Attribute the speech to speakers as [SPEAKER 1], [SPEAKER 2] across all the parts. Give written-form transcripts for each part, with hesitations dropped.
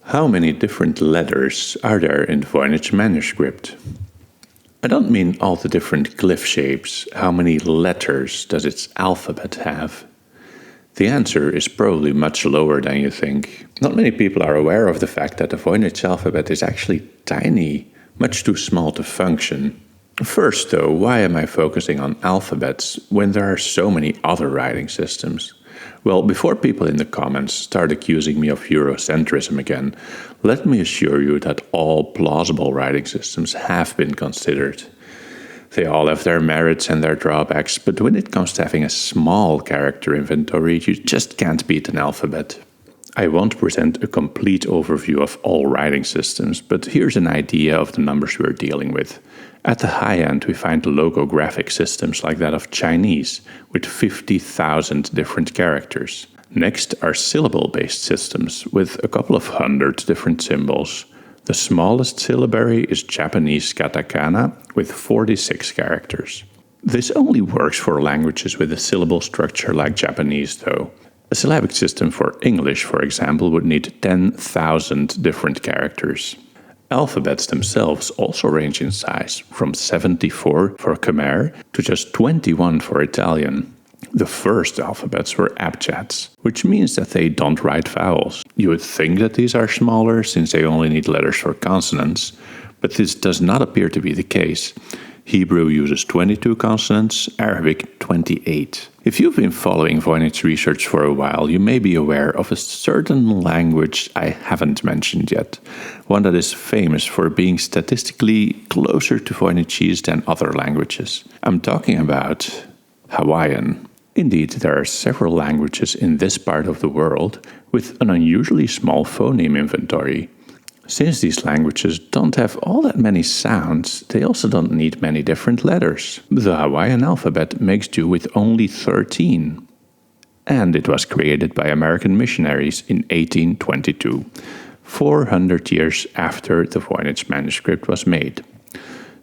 [SPEAKER 1] How many different letters are there in the Voynich Manuscript? I don't mean all the different glyph shapes. How many letters does its alphabet have? The answer is probably much lower than you think. Not many people are aware of the fact that the Voynich alphabet is actually tiny, much too small to function. First though, why am I focusing on alphabets when there are so many other writing systems? Well, before people in the comments start accusing me of Eurocentrism again, let me assure you that all plausible writing systems have been considered. They all have their merits and their drawbacks, but when it comes to having a small character inventory, you just can't beat an alphabet. I won't present a complete overview of all writing systems, but here's an idea of the numbers we're dealing with. At the high end, we find logographic systems like that of Chinese, with 50,000 different characters. Next are syllable-based systems, with a couple of hundred different symbols. The smallest syllabary is Japanese katakana, with 46 characters. This only works for languages with a syllable structure like Japanese, though. A syllabic system for English, for example, would need 10,000 different characters. Alphabets themselves also range in size, from 74 for Khmer to just 21 for Italian. The first alphabets were abjads, which means that they don't write vowels. You would think that these are smaller since they only need letters for consonants, but this does not appear to be the case. Hebrew uses 22 consonants, Arabic 28. If you've been following Voynich's research for a while, you may be aware of a certain language I haven't mentioned yet, one that is famous for being statistically closer to Voynichese than other languages. I'm talking about Hawaiian. Indeed, there are several languages in this part of the world with an unusually small phoneme inventory. Since these languages don't have all that many sounds, they also don't need many different letters. The Hawaiian alphabet makes do with only 13. And it was created by American missionaries in 1822, 400 years after the Voynich manuscript was made.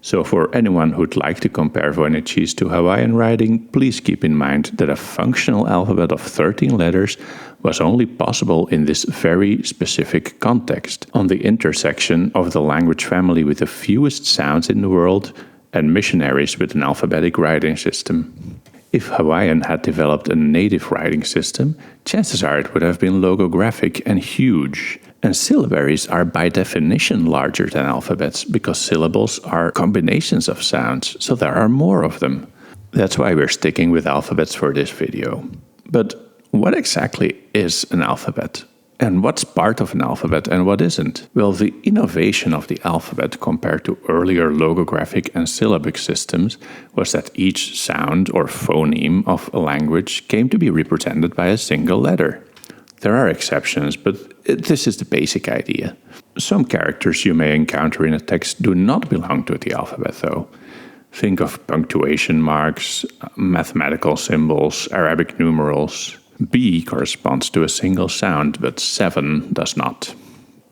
[SPEAKER 1] So for anyone who'd like to compare Voynichese to Hawaiian writing, please keep in mind that a functional alphabet of 13 letters was only possible in this very specific context, on the intersection of the language family with the fewest sounds in the world and missionaries with an alphabetic writing system. If Hawaiian had developed a native writing system, chances are it would have been logographic and huge. And syllabaries are by definition larger than alphabets, because syllables are combinations of sounds, so there are more of them. That's why we're sticking with alphabets for this video. But what exactly is an alphabet? And what's part of an alphabet and what isn't? Well, the innovation of the alphabet compared to earlier logographic and syllabic systems was that each sound or phoneme of a language came to be represented by a single letter. There are exceptions, but this is the basic idea. Some characters you may encounter in a text do not belong to the alphabet, though. Think of punctuation marks, mathematical symbols, Arabic numerals. B corresponds to a single sound, but 7 does not.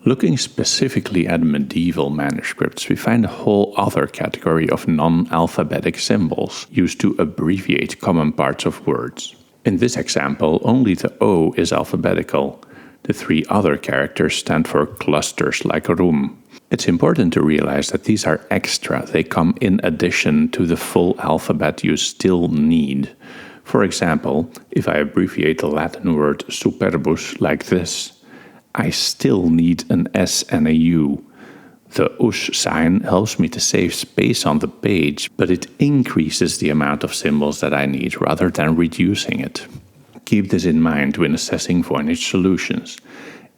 [SPEAKER 1] Looking specifically at medieval manuscripts, we find a whole other category of non-alphabetic symbols used to abbreviate common parts of words. In this example, only the O is alphabetical. The 3 other characters stand for clusters like room. It's important to realize that these are extra. They come in addition to the full alphabet you still need. For example, if I abbreviate the Latin word superbus like this, I still need an S and a U. The ush sign helps me to save space on the page, but it increases the amount of symbols that I need rather than reducing it. Keep this in mind when assessing Voynich solutions.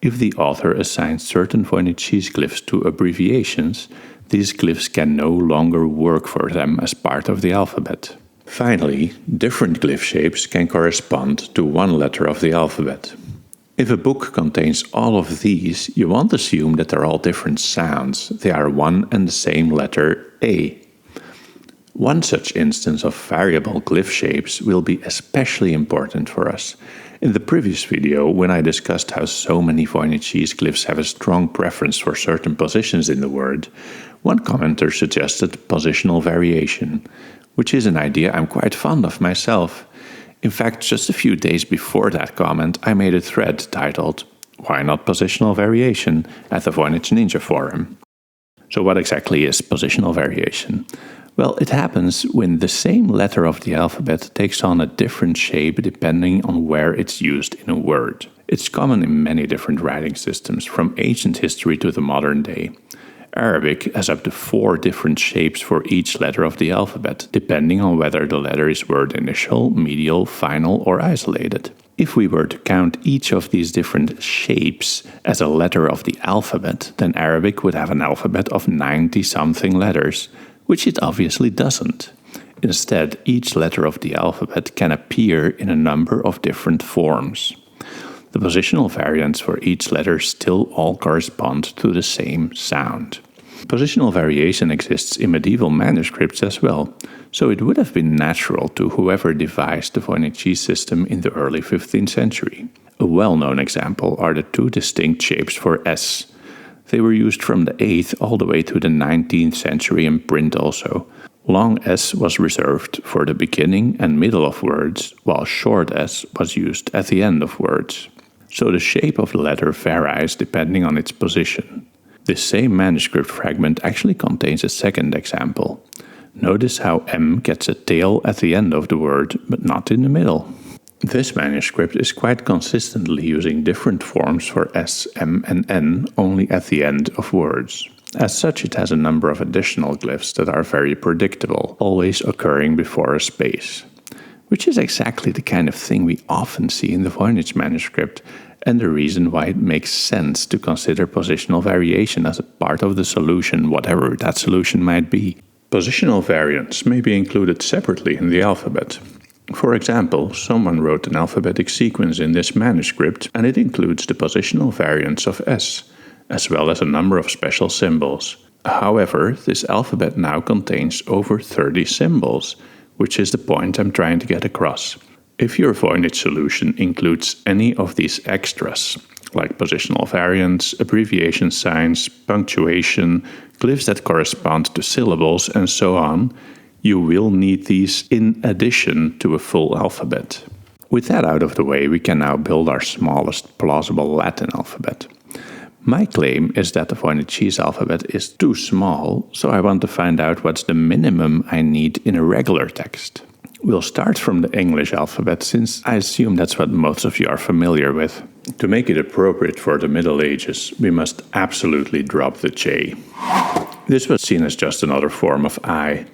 [SPEAKER 1] If the author assigns certain Voynichese glyphs to abbreviations, these glyphs can no longer work for them as part of the alphabet. Finally, different glyph shapes can correspond to one letter of the alphabet. If a book contains all of these, you won't assume that they're all different sounds. They are one and the same letter A. One such instance of variable glyph shapes will be especially important for us. In the previous video, when I discussed how so many Voynichese glyphs have a strong preference for certain positions in the word, one commenter suggested positional variation, which is an idea I'm quite fond of myself. In fact, just a few days before that comment, I made a thread titled Why not positional variation at the Voynich Ninja Forum? So what exactly is positional variation? Well, it happens when the same letter of the alphabet takes on a different shape depending on where it's used in a word. It's common in many different writing systems, from ancient history to the modern day. Arabic has up to 4 different shapes for each letter of the alphabet, depending on whether the letter is word initial, medial, final, or isolated. If we were to count each of these different shapes as a letter of the alphabet, then Arabic would have an alphabet of 90-something letters, which it obviously doesn't. Instead, each letter of the alphabet can appear in a number of different forms. The positional variants for each letter still all correspond to the same sound. Positional variation exists in medieval manuscripts as well, so it would have been natural to whoever devised the Voynich system in the early 15th century. A well-known example are the 2 distinct shapes for S. They were used from the 8th all the way to the 19th century in print also. Long S was reserved for the beginning and middle of words, while short S was used at the end of words. So the shape of the letter varies depending on its position. This same manuscript fragment actually contains a second example. Notice how M gets a tail at the end of the word, but not in the middle. This manuscript is quite consistently using different forms for S, M, and N only at the end of words. As such, it has a number of additional glyphs that are very predictable, always occurring before a space. Which is exactly the kind of thing we often see in the Voynich manuscript, and the reason why it makes sense to consider positional variation as a part of the solution, whatever that solution might be. Positional variants may be included separately in the alphabet. For example, someone wrote an alphabetic sequence in this manuscript, and it includes the positional variants of S, as well as a number of special symbols. However, this alphabet now contains over 30 symbols, which is the point I'm trying to get across. If your Voynich solution includes any of these extras, like positional variants, abbreviation signs, punctuation, glyphs that correspond to syllables, and so on, you will need these in addition to a full alphabet. With that out of the way, we can now build our smallest plausible Latin alphabet. My claim is that the Voynich alphabet is too small, so I want to find out what's the minimum I need in a regular text. We'll start from the English alphabet, since I assume that's what most of you are familiar with. To make it appropriate for the Middle Ages, we must absolutely drop the J. This was seen as just another form of I.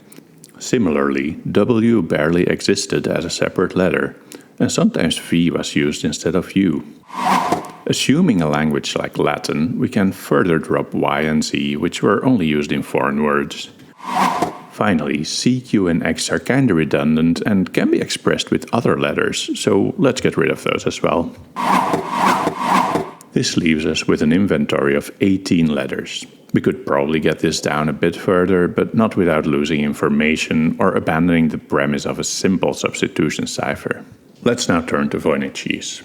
[SPEAKER 1] Similarly, W barely existed as a separate letter, and sometimes V was used instead of U. Assuming a language like Latin, we can further drop Y and Z, which were only used in foreign words. Finally, C, Q, and X are kinda redundant and can be expressed with other letters, so let's get rid of those as well. This leaves us with an inventory of 18 letters. We could probably get this down a bit further, but not without losing information or abandoning the premise of a simple substitution cipher. Let's now turn to Voynich.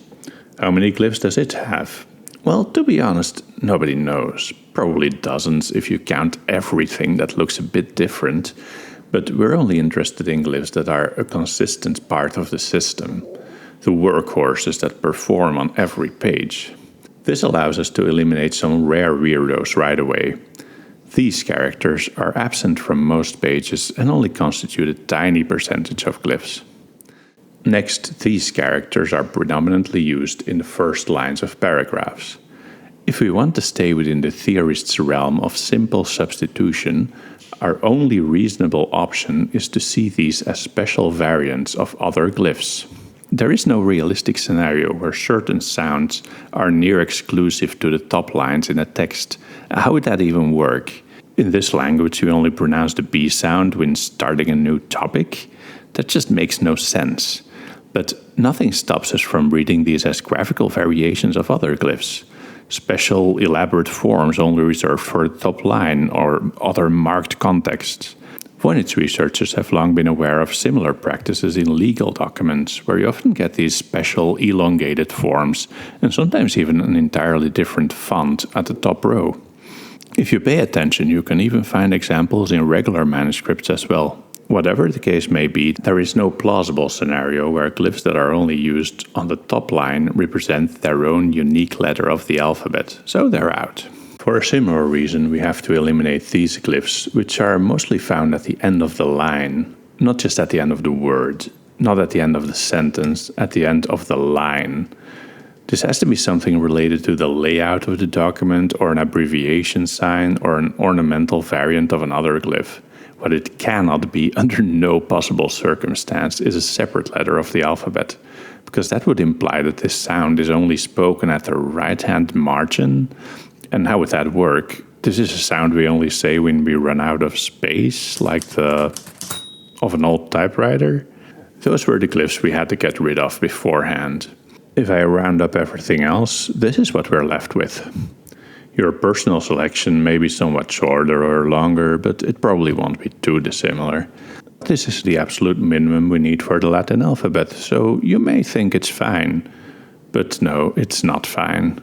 [SPEAKER 1] How many glyphs does it have? Well, to be honest, nobody knows. Probably dozens if you count everything that looks a bit different, but we're only interested in glyphs that are a consistent part of the system, the workhorses that perform on every page. This allows us to eliminate some rare weirdos right away. These characters are absent from most pages and only constitute a tiny percentage of glyphs. Next, these characters are predominantly used in the first lines of paragraphs. If we want to stay within the theorist's realm of simple substitution, our only reasonable option is to see these as special variants of other glyphs. There is no realistic scenario where certain sounds are near exclusive to the top lines in a text. How would that even work? In this language, we only pronounce the B sound when starting a new topic? That just makes no sense. But nothing stops us from reading these as graphical variations of other glyphs. Special, elaborate forms only reserved for the top line or other marked contexts. Voynich researchers have long been aware of similar practices in legal documents, where you often get these special elongated forms, and sometimes even an entirely different font at the top row. If you pay attention, you can even find examples in regular manuscripts as well. Whatever the case may be, there is no plausible scenario where glyphs that are only used on the top line represent their own unique letter of the alphabet, so they're out. For a similar reason, we have to eliminate these glyphs, which are mostly found at the end of the line, not just at the end of the word, not at the end of the sentence, at the end of the line. This has to be something related to the layout of the document, or an abbreviation sign, or an ornamental variant of another glyph. What it cannot be, under no possible circumstance, is a separate letter of the alphabet, because that would imply that this sound is only spoken at the right-hand margin. And how would that work? This is a sound we only say when we run out of space, like the of an old typewriter. Those were the glyphs we had to get rid of beforehand. If I round up everything else, this is what we're left with. Your personal selection may be somewhat shorter or longer, but it probably won't be too dissimilar. This is the absolute minimum we need for the Latin alphabet, so you may think it's fine. But no, it's not fine.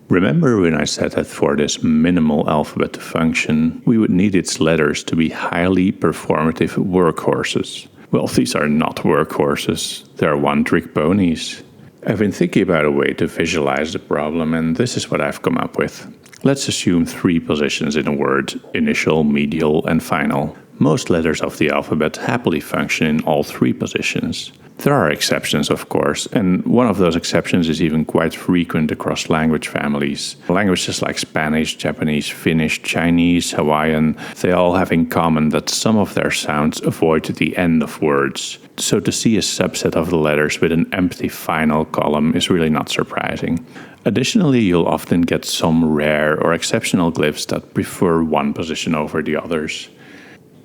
[SPEAKER 1] Remember when I said that for this minimal alphabet to function, we would need its letters to be highly performative workhorses? Well, these are not workhorses, they're one-trick ponies. I've been thinking about a way to visualize the problem, and this is what I've come up with. Let's assume 3 positions in a word: initial, medial, and final. Most letters of the alphabet happily function in all 3 positions. There are exceptions, of course, and one of those exceptions is even quite frequent across language families. Languages like Spanish, Japanese, Finnish, Chinese, Hawaiian, they all have in common that some of their sounds avoid the end of words. So to see a subset of the letters with an empty final column is really not surprising. Additionally, you'll often get some rare or exceptional glyphs that prefer one position over the others.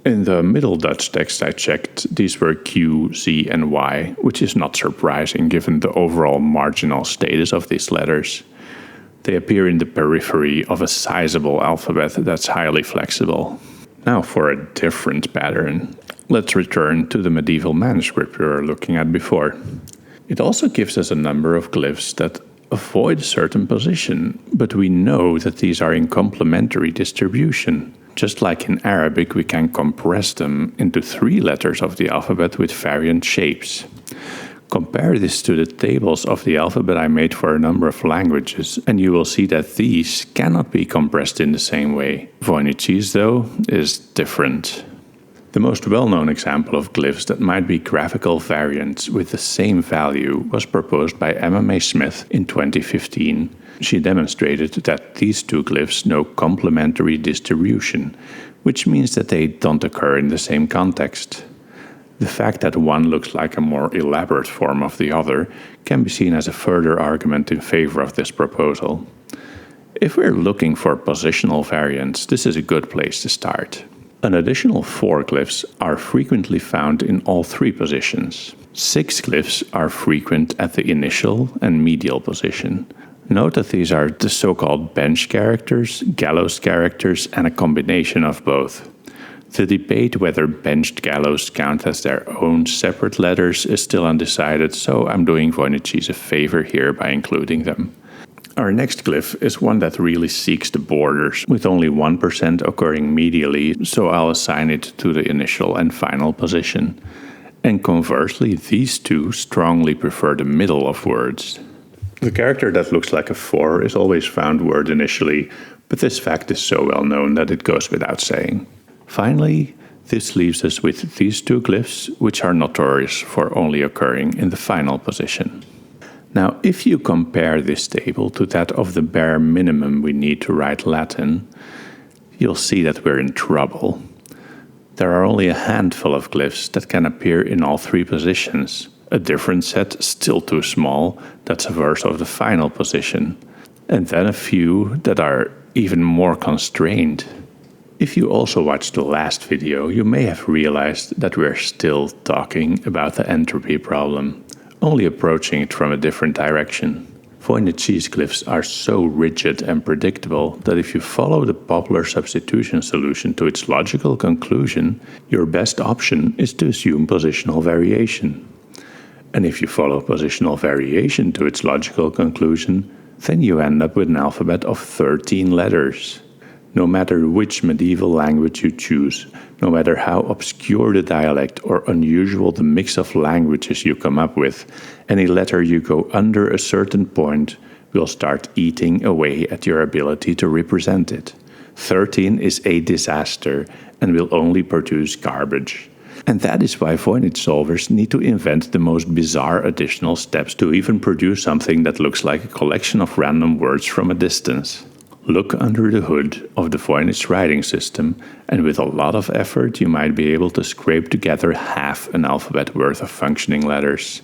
[SPEAKER 1] In the Middle Dutch text I checked, these were Q, Z, and Y, which is not surprising given the overall marginal status of these letters. They appear in the periphery of a sizable alphabet that's highly flexible. Now for a different pattern. Let's return to the medieval manuscript we were looking at before. It also gives us a number of glyphs that avoid a certain position, but we know that these are in complementary distribution. Just like in Arabic, we can compress them into 3 letters of the alphabet with variant shapes. Compare this to the tables of the alphabet I made for a number of languages, and you will see that these cannot be compressed in the same way. Voynich's, though, is different. The most well-known example of glyphs that might be graphical variants with the same value was proposed by Emma May Smith in 2015. She demonstrated that these 2 glyphs know complementary distribution, which means that they don't occur in the same context. The fact that one looks like a more elaborate form of the other can be seen as a further argument in favor of this proposal. If we're looking for positional variants, this is a good place to start. An additional 4 glyphs are frequently found in all 3 positions. 6 glyphs are frequent at the initial and medial position. Note that these are the so-called bench characters, gallows characters, and a combination of both. The debate whether benched gallows count as their own separate letters is still undecided, so I'm doing Voynich's a favor here by including them. Our next glyph is one that really seeks the borders, with only 1% occurring medially, so I'll assign it to the initial and final position. And conversely, these 2 strongly prefer the middle of words. The character that looks like a 4 is always found word initially, but this fact is so well known that it goes without saying. Finally, this leaves us with these 2 glyphs, which are notorious for only occurring in the final position. Now, if you compare this table to that of the bare minimum we need to write Latin, you'll see that we're in trouble. There are only a handful of glyphs that can appear in all 3 positions. A different set, still too small, that's a verse of the final position. And then a few that are even more constrained. If you also watched the last video, you may have realized that we're still talking about the entropy problem, only approaching it from a different direction. Voynich's glyphs are so rigid and predictable that if you follow the popular substitution solution to its logical conclusion, your best option is to assume positional variation. And if you follow positional variation to its logical conclusion, then you end up with an alphabet of 13 letters. No matter which medieval language you choose, no matter how obscure the dialect or unusual the mix of languages you come up with, any letter you go under a certain point will start eating away at your ability to represent it. 13 is a disaster and will only produce garbage. And that is why Voynich solvers need to invent the most bizarre additional steps to even produce something that looks like a collection of random words from a distance. Look under the hood of the Voynich writing system, and with a lot of effort you might be able to scrape together half an alphabet worth of functioning letters.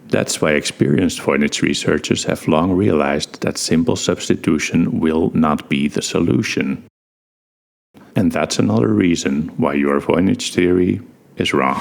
[SPEAKER 1] That's why experienced Voynich researchers have long realized that simple substitution will not be the solution. And that's another reason why your Voynich theory is wrong.